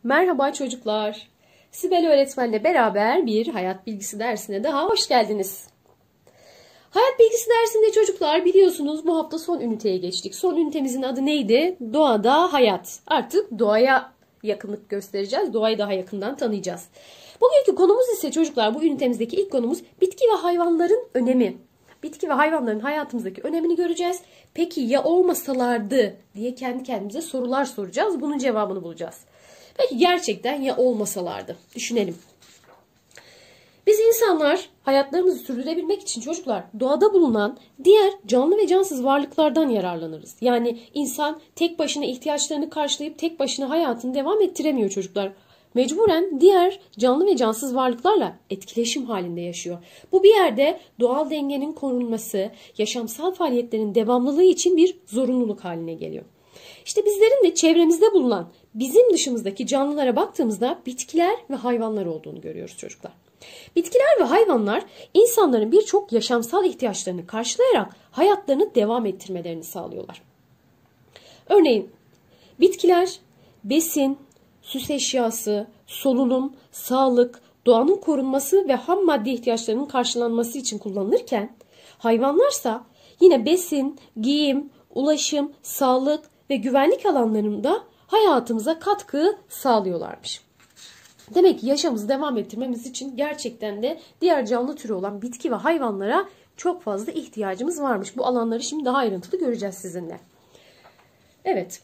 Merhaba çocuklar. Sibel öğretmenle beraber bir hayat bilgisi dersine daha hoş geldiniz. Hayat bilgisi dersinde çocuklar biliyorsunuz bu hafta son üniteye geçtik. Son ünitemizin adı neydi? Doğada hayat. Artık doğaya yakınlık göstereceğiz. Doğayı daha yakından tanıyacağız. Bugünkü konumuz ise çocuklar bu ünitemizdeki ilk konumuz bitki ve hayvanların önemi. Bitki ve hayvanların hayatımızdaki önemini göreceğiz. Peki ya olmasalardı diye kendi kendimize sorular soracağız. Bunun cevabını bulacağız. Peki gerçekten ya olmasalardı? Düşünelim. Biz insanlar hayatlarımızı sürdürebilmek için çocuklar doğada bulunan diğer canlı ve cansız varlıklardan yararlanırız. Yani insan tek başına ihtiyaçlarını karşılayıp tek başına hayatını devam ettiremiyor çocuklar. Mecburen diğer canlı ve cansız varlıklarla etkileşim halinde yaşıyor. Bu bir yerde doğal dengenin korunması, yaşamsal faaliyetlerin devamlılığı için bir zorunluluk haline geliyor. İşte bizlerin de çevremizde bulunan bizim dışımızdaki canlılara baktığımızda bitkiler ve hayvanlar olduğunu görüyoruz çocuklar. Bitkiler ve hayvanlar insanların birçok yaşamsal ihtiyaçlarını karşılayarak hayatlarını devam ettirmelerini sağlıyorlar. Örneğin bitkiler besin, süs eşyası, solunum, sağlık, doğanın korunması ve ham madde ihtiyaçlarının karşılanması için kullanılırken hayvanlarsa yine besin, giyim, ulaşım, sağlık ve güvenlik alanlarında hayatımıza katkı sağlıyorlarmış. Demek ki yaşamımızı devam ettirmemiz için gerçekten de diğer canlı türü olan bitki ve hayvanlara çok fazla ihtiyacımız varmış. Bu alanları şimdi daha ayrıntılı göreceğiz sizinle. Evet.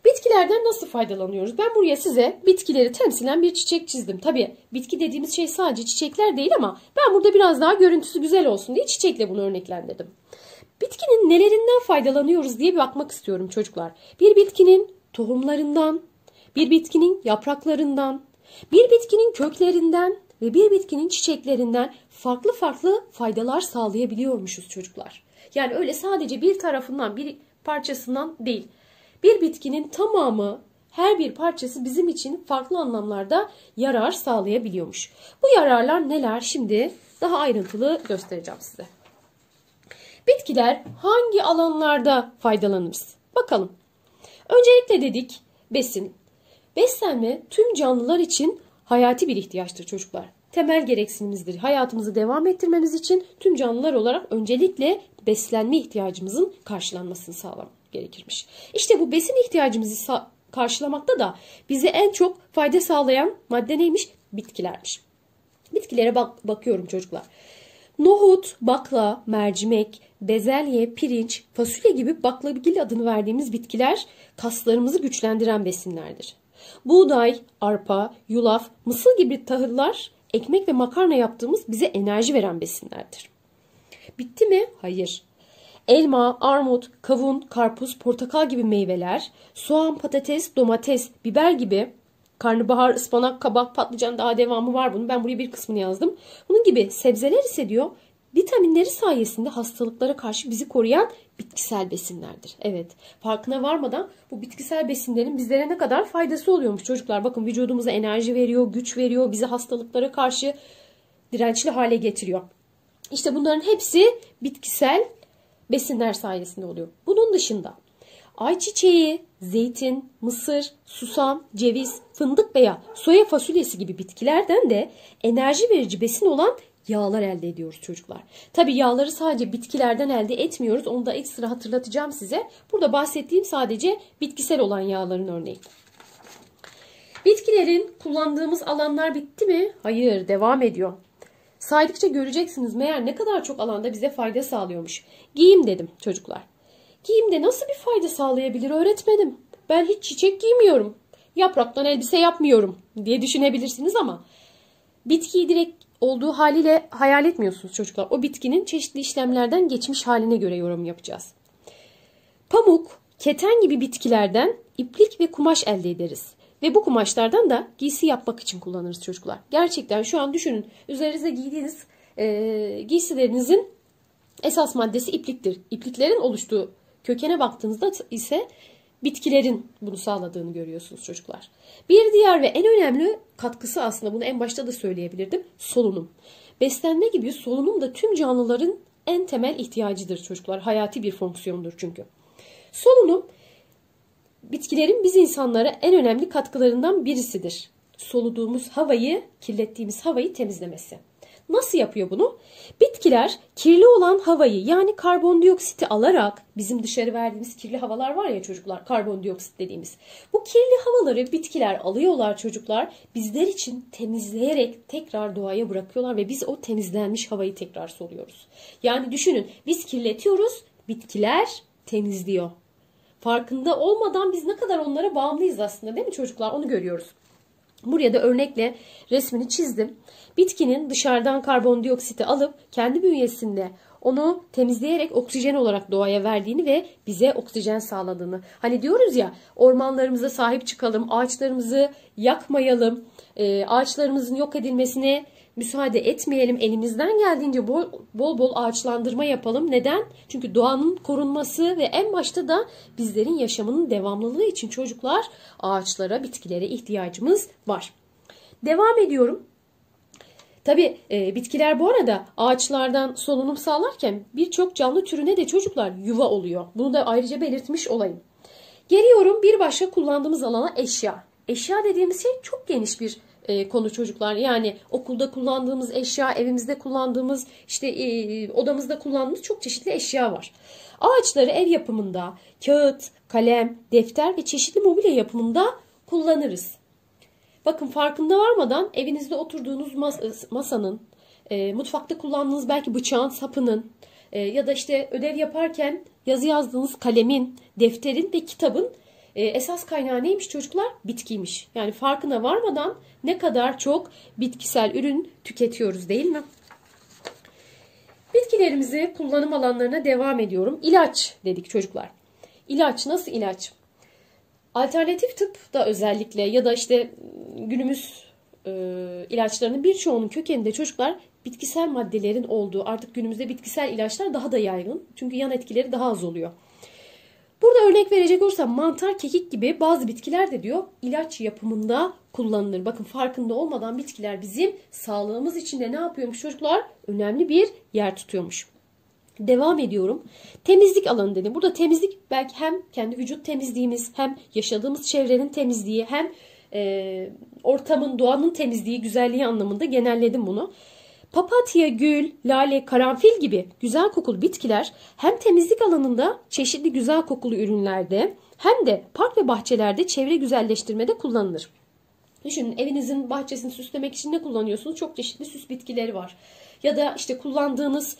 Bitkilerden nasıl faydalanıyoruz? Ben buraya size bitkileri temsilen bir çiçek çizdim. Tabii bitki dediğimiz şey sadece çiçekler değil ama ben burada biraz daha görüntüsü güzel olsun diye çiçekle bunu örneklendirdim. Bitkinin nelerinden faydalanıyoruz diye bir bakmak istiyorum çocuklar. Bir bitkinin tohumlarından, bir bitkinin yapraklarından, bir bitkinin köklerinden ve bir bitkinin çiçeklerinden farklı farklı faydalar sağlayabiliyormuşuz çocuklar. Yani öyle sadece bir tarafından, bir parçasından değil. Bir bitkinin tamamı, her bir parçası bizim için farklı anlamlarda yarar sağlayabiliyormuş. Bu yararlar neler? Şimdi daha ayrıntılı göstereceğim size. Bitkiler hangi alanlarda faydalanırız? Bakalım. Öncelikle dedik besin. Beslenme tüm canlılar için hayati bir ihtiyaçtır çocuklar. Temel gereksinimizdir. Hayatımızı devam ettirmemiz için tüm canlılar olarak öncelikle beslenme ihtiyacımızın karşılanmasını sağlamak gerekirmiş. İşte bu besin ihtiyacımızı karşılamakta da bize en çok fayda sağlayan madde neymiş? Bitkilermiş. Bitkilere bakıyorum çocuklar. Nohut, bakla, mercimek, bezelye, pirinç, fasulye gibi baklagil adını verdiğimiz bitkiler kaslarımızı güçlendiren besinlerdir. Buğday, arpa, yulaf, mısır gibi tahıllar ekmek ve makarna yaptığımız bize enerji veren besinlerdir. Bitti mi? Hayır. Elma, armut, kavun, karpuz, portakal gibi meyveler, soğan, patates, domates, biber gibi karnabahar, ıspanak, kabak, patlıcan daha devamı var bunun. Ben buraya bir kısmını yazdım. Bunun gibi sebzeler ise diyor vitaminleri sayesinde hastalıklara karşı bizi koruyan bitkisel besinlerdir. Evet, farkına varmadan bu bitkisel besinlerin bizlere ne kadar faydası oluyormuş çocuklar. Bakın vücudumuza enerji veriyor, güç veriyor, bizi hastalıklara karşı dirençli hale getiriyor. İşte bunların hepsi bitkisel besinler sayesinde oluyor. Bunun dışında ayçiçeği, zeytin, mısır, susam, ceviz, fındık veya soya fasulyesi gibi bitkilerden de enerji verici besin olan yağlar elde ediyoruz çocuklar. Tabii yağları sadece bitkilerden elde etmiyoruz. Onu da ekstra hatırlatacağım size. Burada bahsettiğim sadece bitkisel olan yağların örneği. Bitkilerin kullandığımız alanlar bitti mi? Hayır, devam ediyor. Saydıkça göreceksiniz meğer ne kadar çok alanda bize fayda sağlıyormuş. Giyim dedim çocuklar. Giyimde nasıl bir fayda sağlayabilir öğretmenim? Ben hiç çiçek giymiyorum. Yapraktan elbise yapmıyorum diye düşünebilirsiniz ama bitkiyi direkt olduğu haliyle hayal etmiyorsunuz çocuklar. O bitkinin çeşitli işlemlerden geçmiş haline göre yorum yapacağız. Pamuk, keten gibi bitkilerden iplik ve kumaş elde ederiz. Ve bu kumaşlardan da giysi yapmak için kullanırız çocuklar. Gerçekten şu an düşünün üzerinize giydiğiniz giysilerinizin esas maddesi ipliktir. İpliklerin oluştuğu kökene baktığınızda ise bitkilerin bunu sağladığını görüyorsunuz çocuklar. Bir diğer ve en önemli katkısı aslında bunu en başta da söyleyebilirdim. Solunum. Beslenme gibi solunum da tüm canlıların en temel ihtiyacıdır çocuklar. Hayati bir fonksiyondur çünkü. Solunum bitkilerin biz insanlara en önemli katkılarından birisidir. Soluduğumuz havayı, kirlettiğimiz havayı temizlemesi. Nasıl yapıyor bunu? Bitkiler kirli olan havayı yani karbondioksiti alarak, bizim dışarı verdiğimiz kirli havalar var ya çocuklar, karbondioksit dediğimiz. Bu kirli havaları bitkiler alıyorlar çocuklar, bizler için temizleyerek tekrar doğaya bırakıyorlar ve biz o temizlenmiş havayı tekrar soluyoruz. Yani düşünün, biz kirletiyoruz, bitkiler temizliyor. Farkında olmadan biz ne kadar onlara bağımlıyız aslında, değil mi çocuklar? Onu görüyoruz. Buraya da örnekle resmini çizdim. Bitkinin dışarıdan karbondioksiti alıp kendi bünyesinde onu temizleyerek oksijen olarak doğaya verdiğini ve bize oksijen sağladığını. Hani diyoruz ya, ormanlarımıza sahip çıkalım, ağaçlarımızı yakmayalım, ağaçlarımızın yok edilmesine müsaade etmeyelim, elimizden geldiğince bol bol ağaçlandırma yapalım. Neden? Çünkü doğanın korunması ve en başta da bizlerin yaşamının devamlılığı için çocuklar ağaçlara, bitkilere ihtiyacımız var. Devam ediyorum. Tabii bitkiler bu arada ağaçlardan solunum sağlarken birçok canlı türüne de çocuklar yuva oluyor. Bunu da ayrıca belirtmiş olayım. Geliyorum bir başka kullandığımız alana, eşya. Eşya dediğimiz şey çok geniş bir konu çocuklar. Yani okulda kullandığımız eşya, evimizde kullandığımız, işte odamızda kullandığımız çok çeşitli eşya var. Ağaçları ev yapımında, kağıt, kalem, defter ve çeşitli mobilya yapımında kullanırız. Bakın, farkında varmadan evinizde oturduğunuz masanın, mutfakta kullandığınız belki bıçağın sapının ya da işte ödev yaparken yazı yazdığınız kalemin, defterin ve kitabın esas kaynağı neymiş çocuklar? Bitkiymiş. Yani farkına varmadan ne kadar çok bitkisel ürün tüketiyoruz, değil mi? Bitkilerimizi kullanım alanlarına devam ediyorum. İlaç dedik çocuklar. İlaç, nasıl ilaç? Alternatif tıpta özellikle ya da işte günümüz ilaçlarının birçoğunun kökeninde çocuklar bitkisel maddelerin olduğu, artık günümüzde bitkisel ilaçlar daha da yaygın. Çünkü yan etkileri daha az oluyor. Burada örnek verecek olursam mantar, kekik gibi bazı bitkiler de diyor ilaç yapımında kullanılır. Bakın, farkında olmadan bitkiler bizim sağlığımız için de ne yapıyormuş çocuklar? Önemli bir yer tutuyormuş. Devam ediyorum. Temizlik alanı dedim. Burada temizlik belki hem kendi vücut temizliğimiz, hem yaşadığımız çevrenin temizliği, hem ortamın, doğanın temizliği, güzelliği anlamında genelledim bunu. Papatya, gül, lale, karanfil gibi güzel kokulu bitkiler hem temizlik alanında çeşitli güzel kokulu ürünlerde hem de park ve bahçelerde çevre güzelleştirmede kullanılır. Düşünün, evinizin bahçesini süslemek için ne kullanıyorsunuz? Çok çeşitli süs bitkileri var. Ya da işte kullandığınız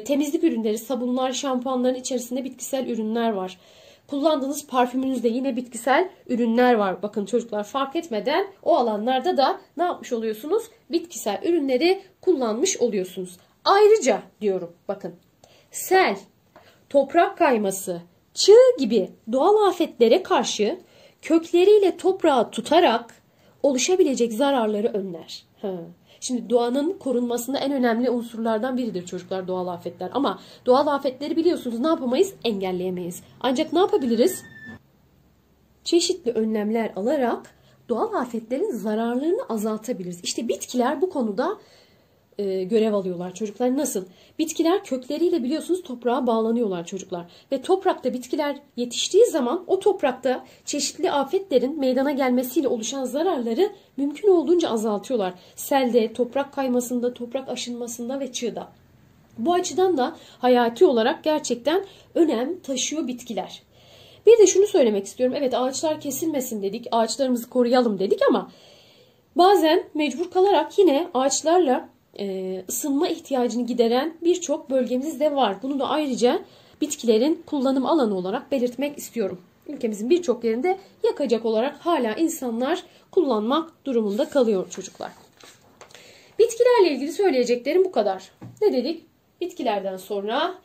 temizlik ürünleri, sabunlar, şampuanların içerisinde bitkisel ürünler var. Kullandığınız parfümünüzde yine bitkisel ürünler var. Bakın çocuklar, fark etmeden o alanlarda da ne yapmış oluyorsunuz? Bitkisel ürünleri kullanmış oluyorsunuz. Ayrıca diyorum, bakın, sel, toprak kayması, çığ gibi doğal afetlere karşı kökleriyle toprağı tutarak oluşabilecek zararları önler. Şimdi doğanın korunmasında en önemli unsurlardan biridir çocuklar doğal afetler. Ama doğal afetleri biliyorsunuz ne yapamayız? Engelleyemeyiz. Ancak ne yapabiliriz? Çeşitli önlemler alarak doğal afetlerin zararlarını azaltabiliriz. İşte bitkiler bu konuda görev alıyorlar çocuklar. Nasıl? Bitkiler kökleriyle biliyorsunuz toprağa bağlanıyorlar çocuklar. Ve toprakta bitkiler yetiştiği zaman o toprakta çeşitli afetlerin meydana gelmesiyle oluşan zararları mümkün olduğunca azaltıyorlar. Selde, toprak kaymasında, toprak aşınmasında ve çığda. Bu açıdan da hayati olarak gerçekten önem taşıyor bitkiler. Bir de şunu söylemek istiyorum. Evet, ağaçlar kesilmesin dedik, ağaçlarımızı koruyalım dedik ama bazen mecbur kalarak yine ağaçlarla ısınma ihtiyacını gideren birçok bölgemiz de var. Bunu da ayrıca bitkilerin kullanım alanı olarak belirtmek istiyorum. Ülkemizin birçok yerinde yakacak olarak hala insanlar kullanmak durumunda kalıyor çocuklar. Bitkilerle ilgili söyleyeceklerim bu kadar. Ne dedik? Bitkilerden sonra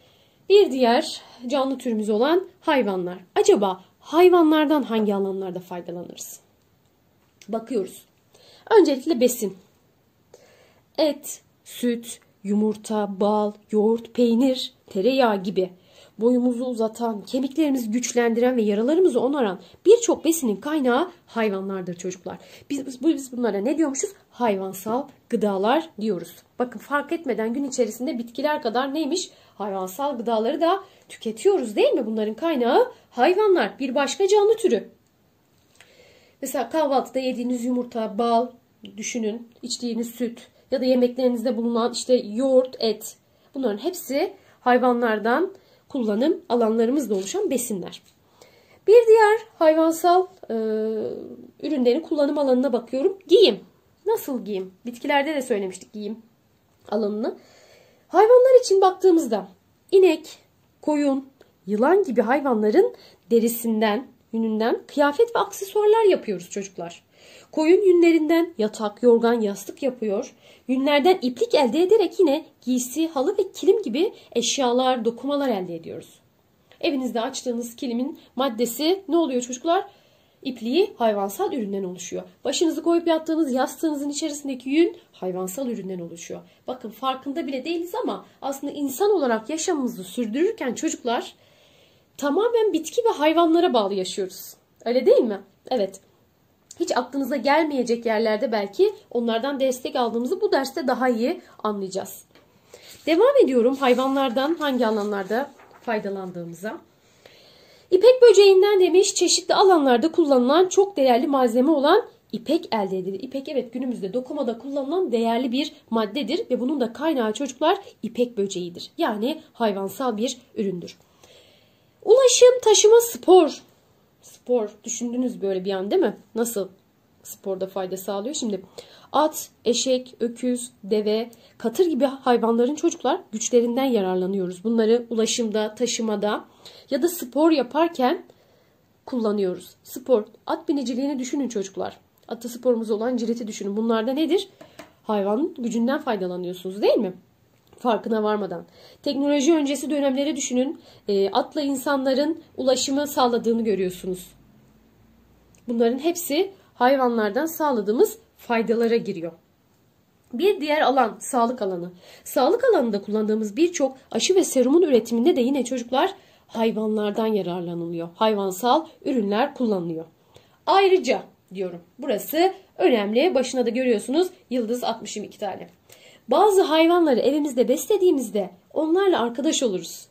bir diğer canlı türümüz olan hayvanlar. Acaba hayvanlardan hangi alanlarda faydalanırız? Bakıyoruz. Öncelikle besin. Et, süt, yumurta, bal, yoğurt, peynir, tereyağı gibi boyumuzu uzatan, kemiklerimizi güçlendiren ve yaralarımızı onaran birçok besinin kaynağı hayvanlardır çocuklar. Biz bunlara ne diyormuşuz? Hayvansal gıdalar diyoruz. Bakın, fark etmeden gün içerisinde bitkiler kadar neymiş? Hayvansal gıdaları da tüketiyoruz, değil mi? Bunların kaynağı hayvanlar. Bir başka canlı türü. Mesela kahvaltıda yediğiniz yumurta, bal düşünün, içtiğiniz süt ya da yemeklerinizde bulunan işte yoğurt, et. Bunların hepsi hayvanlardan kullanım alanlarımızda oluşan besinler. Bir diğer hayvansal ürünlerin kullanım alanına bakıyorum. Giyim. Nasıl giyim? Bitkilerde de söylemiştik giyim alanını. Hayvanlar için baktığımızda inek, koyun, yılan gibi hayvanların derisinden, yününden kıyafet ve aksesuarlar yapıyoruz çocuklar. Koyun yünlerinden yatak, yorgan, yastık yapıyor. Yünlerden iplik elde ederek yine giysi, halı ve kilim gibi eşyalar, dokumalar elde ediyoruz. Evinizde açtığınız kilimin maddesi ne oluyor çocuklar? İpliği hayvansal üründen oluşuyor. Başınızı koyup yattığınız yastığınızın içerisindeki yün hayvansal üründen oluşuyor. Bakın farkında bile değiliz ama aslında insan olarak yaşamımızı sürdürürken çocuklar tamamen bitki ve hayvanlara bağlı yaşıyoruz. Öyle değil mi? Evet. Hiç aklınıza gelmeyecek yerlerde belki onlardan destek aldığımızı bu derste daha iyi anlayacağız. Devam ediyorum hayvanlardan hangi alanlarda faydalandığımıza. İpek böceğinden demiş çeşitli alanlarda kullanılan çok değerli malzeme olan ipek elde edilir. İpek evet günümüzde dokumada kullanılan değerli bir maddedir ve bunun da kaynağı çocuklar ipek böceğidir. Yani hayvansal bir üründür. Ulaşım, taşıma, spor. Spor düşündünüz böyle bir an değil mi? Nasıl sporda fayda sağlıyor? Şimdi at, eşek, öküz, deve, katır gibi hayvanların çocuklar güçlerinden yararlanıyoruz. Bunları ulaşımda, taşımada ya da spor yaparken kullanıyoruz. Spor, at biniciliğini düşünün çocuklar. Atı sporumuz olan ciriti düşünün. Bunlar da nedir? Hayvanın gücünden faydalanıyorsunuz değil mi? Farkına varmadan. Teknoloji öncesi dönemleri düşünün. Atla insanların ulaşımı sağladığını görüyorsunuz. Bunların hepsi hayvanlardan sağladığımız faydalara giriyor. Bir diğer alan sağlık alanı. Sağlık alanında kullandığımız birçok aşı ve serumun üretiminde de yine çocuklar hayvanlardan yararlanılıyor. Hayvansal ürünler kullanılıyor. Ayrıca diyorum burası önemli. Başına da görüyorsunuz yıldız atmışım 2 tane. Bazı hayvanları evimizde beslediğimizde onlarla arkadaş oluruz.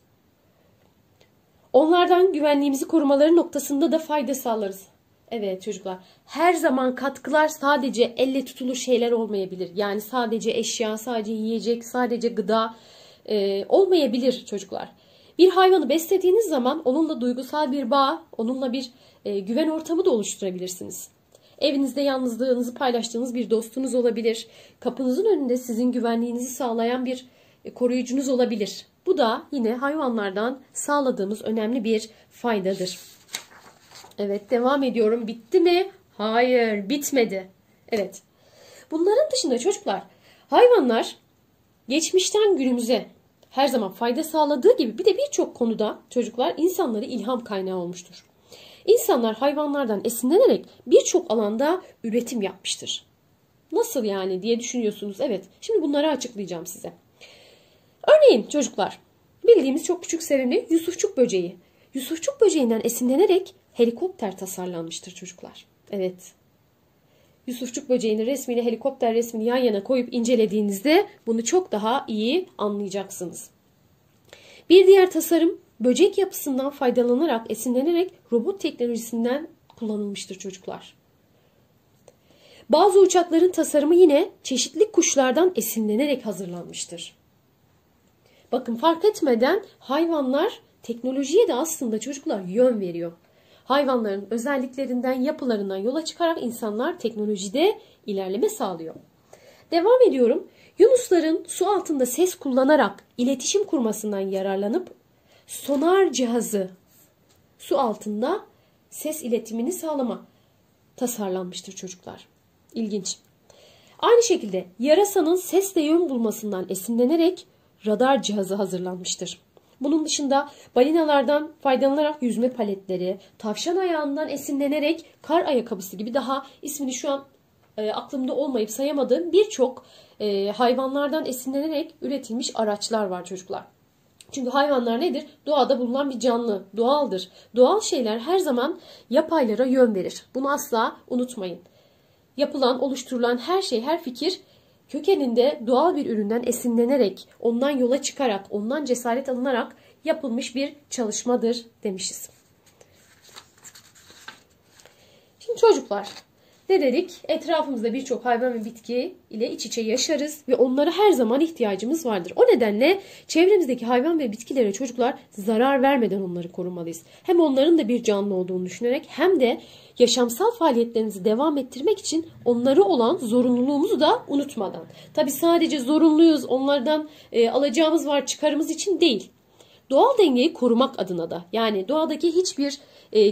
Onlardan güvenliğimizi korumaları noktasında da fayda sağlarız. Evet çocuklar, her zaman katkılar sadece elle tutulur şeyler olmayabilir. Yani sadece eşya, sadece yiyecek, sadece gıda olmayabilir çocuklar. Bir hayvanı beslediğiniz zaman onunla duygusal bir bağ, onunla bir güven ortamı da oluşturabilirsiniz. Evinizde yalnızlığınızı paylaştığınız bir dostunuz olabilir. Kapınızın önünde sizin güvenliğinizi sağlayan bir koruyucunuz olabilir. Bu da yine hayvanlardan sağladığımız önemli bir faydadır. Evet devam ediyorum. Bitti mi? Hayır bitmedi. Evet. Bunların dışında çocuklar hayvanlar geçmişten günümüze her zaman fayda sağladığı gibi bir de birçok konuda çocuklar insanlara ilham kaynağı olmuştur. İnsanlar hayvanlardan esinlenerek birçok alanda üretim yapmıştır. Nasıl yani diye düşünüyorsunuz. Evet şimdi bunları açıklayacağım size. Örneğin çocuklar bildiğimiz çok küçük sevimli Yusufçuk böceği. Yusufçuk böceğinden esinlenerek helikopter tasarlanmıştır çocuklar. Evet. Yusufçuk böceğinin resmiyle helikopter resmini yan yana koyup incelediğinizde bunu çok daha iyi anlayacaksınız. Bir diğer tasarım böcek yapısından faydalanarak, esinlenerek robot teknolojisinden kullanılmıştır çocuklar. Bazı uçakların tasarımı yine çeşitli kuşlardan esinlenerek hazırlanmıştır. Bakın fark etmeden hayvanlar teknolojiye de aslında çocuklar yön veriyor. Hayvanların özelliklerinden, yapılarından yola çıkarak insanlar teknolojide ilerleme sağlıyor. Devam ediyorum. Yunusların su altında ses kullanarak iletişim kurmasından yararlanıp sonar cihazı su altında ses iletimini sağlama tasarlanmıştır çocuklar. İlginç. Aynı şekilde yarasanın sesle yön bulmasından esinlenerek radar cihazı hazırlanmıştır. Bunun dışında balinalardan faydalanarak yüzme paletleri, tavşan ayağından esinlenerek kar ayakkabısı gibi daha ismini şu an aklımda olmayıp sayamadığım birçok hayvanlardan esinlenerek üretilmiş araçlar var çocuklar. Çünkü hayvanlar nedir? Doğada bulunan bir canlı, doğaldır. Doğal şeyler her zaman yapaylara yön verir. Bunu asla unutmayın. Yapılan, oluşturulan her şey, her fikir kökeninde doğal bir üründen esinlenerek, ondan yola çıkarak, ondan cesaret alınarak yapılmış bir çalışmadır demişiz. Şimdi çocuklar, ne dedik? Etrafımızda birçok hayvan ve bitki ile iç içe yaşarız ve onlara her zaman ihtiyacımız vardır. O nedenle çevremizdeki hayvan ve bitkilere çocuklar zarar vermeden onları korumalıyız. Hem onların da bir canlı olduğunu düşünerek hem de yaşamsal faaliyetlerimizi devam ettirmek için onlara olan zorunluluğumuzu da unutmadan. Tabii sadece zorunluyuz, onlardan alacağımız var çıkarımız için değil. Doğal dengeyi korumak adına da, yani doğadaki hiçbir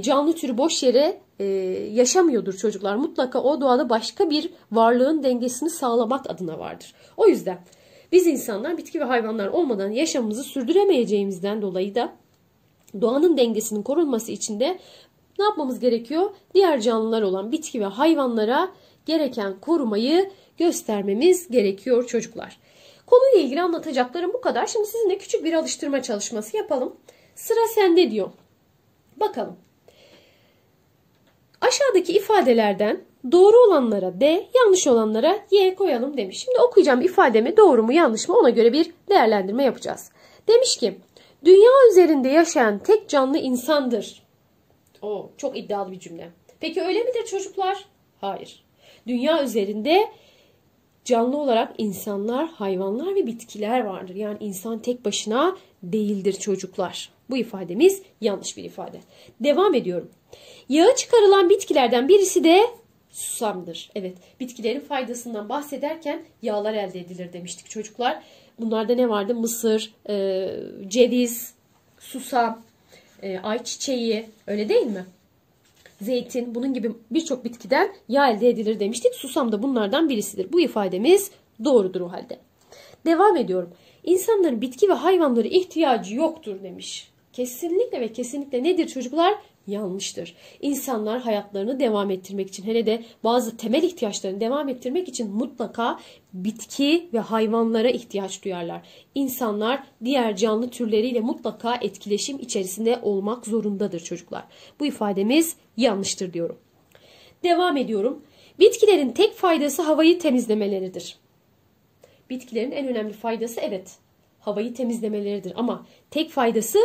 canlı türü boş yere yaşamıyordur çocuklar. Mutlaka o doğada başka bir varlığın dengesini sağlamak adına vardır. O yüzden biz insanlar bitki ve hayvanlar olmadan yaşamımızı sürdüremeyeceğimizden dolayı da doğanın dengesinin korunması için de ne yapmamız gerekiyor? Diğer canlılar olan bitki ve hayvanlara gereken korumayı göstermemiz gerekiyor çocuklar. Konuyla ilgili anlatacaklarım bu kadar. Şimdi sizinle küçük bir alıştırma çalışması yapalım. Sıra sende diyor. Bakalım. Aşağıdaki ifadelerden doğru olanlara D, yanlış olanlara Y koyalım demiş. Şimdi okuyacağım ifademi, doğru mu yanlış mı, ona göre bir değerlendirme yapacağız. Demiş ki, dünya üzerinde yaşayan tek canlı insandır. Çok iddialı bir cümle. Peki öyle midir çocuklar? Hayır. Dünya üzerinde canlı olarak insanlar, hayvanlar ve bitkiler vardır. Yani insan tek başına değildir çocuklar. Bu ifademiz yanlış bir ifade. Devam ediyorum. Yağı çıkarılan bitkilerden birisi de susamdır. Evet, bitkilerin faydasından bahsederken yağlar elde edilir demiştik çocuklar. Bunlarda ne vardı? Mısır, ceviz, susam, ayçiçeği, öyle değil mi? Zeytin, bunun gibi birçok bitkiden yağ elde edilir demiştik. Susam da bunlardan birisidir. Bu ifademiz doğrudur o halde. Devam ediyorum. İnsanların bitki ve hayvanlara ihtiyacı yoktur demiş. Kesinlikle ve kesinlikle nedir çocuklar? Yanlıştır. İnsanlar hayatlarını devam ettirmek için, hele de bazı temel ihtiyaçlarını devam ettirmek için mutlaka bitki ve hayvanlara ihtiyaç duyarlar. İnsanlar diğer canlı türleriyle mutlaka etkileşim içerisinde olmak zorundadır çocuklar. Bu ifademiz yanlıştır diyorum. Devam ediyorum. Bitkilerin tek faydası havayı temizlemeleridir. Bitkilerin en önemli faydası evet havayı temizlemeleridir ama tek faydası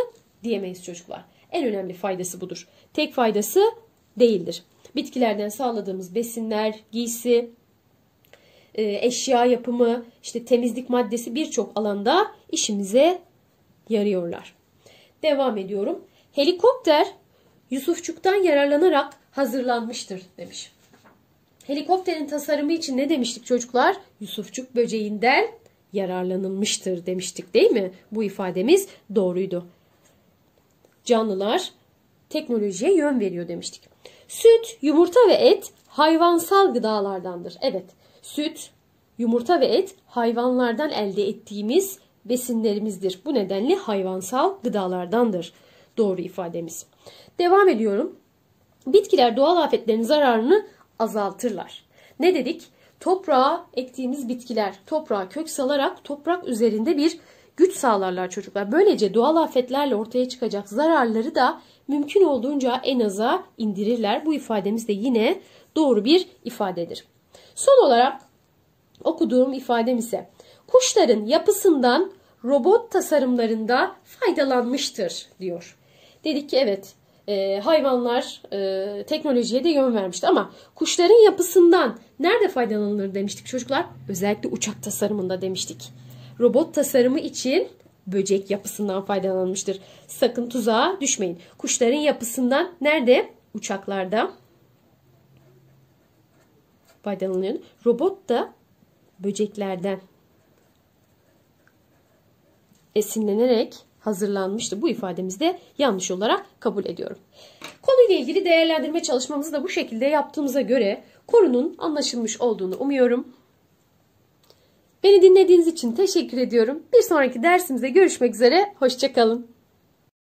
diyemeyiz çocuklar. En önemli faydası budur. Tek faydası değildir. Bitkilerden sağladığımız besinler, giysi, eşya yapımı, işte temizlik maddesi birçok alanda işimize yarıyorlar. Devam ediyorum. Helikopter Yusufçuk'tan yararlanarak hazırlanmıştır demiş. Helikopterin tasarımı için ne demiştik çocuklar? Yusufçuk böceğinden yararlanılmıştır demiştik değil mi? Bu ifademiz doğruydu. Canlılar teknolojiye yön veriyor demiştik. Süt, yumurta ve et hayvansal gıdalardandır. Evet, süt, yumurta ve et hayvanlardan elde ettiğimiz besinlerimizdir. Bu nedenle hayvansal gıdalardandır. Doğru ifademiz. Devam ediyorum. Bitkiler doğal afetlerin zararını azaltırlar. Ne dedik? Toprağa ektiğimiz bitkiler toprağa kök salarak toprak üzerinde bir güç sağlarlar çocuklar. Böylece doğal afetlerle ortaya çıkacak zararları da mümkün olduğunca en aza indirirler. Bu ifademiz de yine doğru bir ifadedir. Son olarak okuduğum ifadem ise kuşların yapısından robot tasarımlarında faydalanmıştır diyor. Dedik ki evet hayvanlar teknolojiye de yön vermişti ama kuşların yapısından nerede faydalanılır demiştik çocuklar? Özellikle uçak tasarımında demiştik. Robot tasarımı için böcek yapısından faydalanmıştır. Sakın tuzağa düşmeyin. Kuşların yapısından nerede? Uçaklarda faydalanıyor. Robot da böceklerden esinlenerek hazırlanmıştı. Bu ifademizi de yanlış olarak kabul ediyorum. Konuyla ilgili değerlendirme çalışmamızı da bu şekilde yaptığımıza göre konunun anlaşılmış olduğunu umuyorum. Beni dinlediğiniz için teşekkür ediyorum. Bir sonraki dersimizde görüşmek üzere. Hoşça kalın.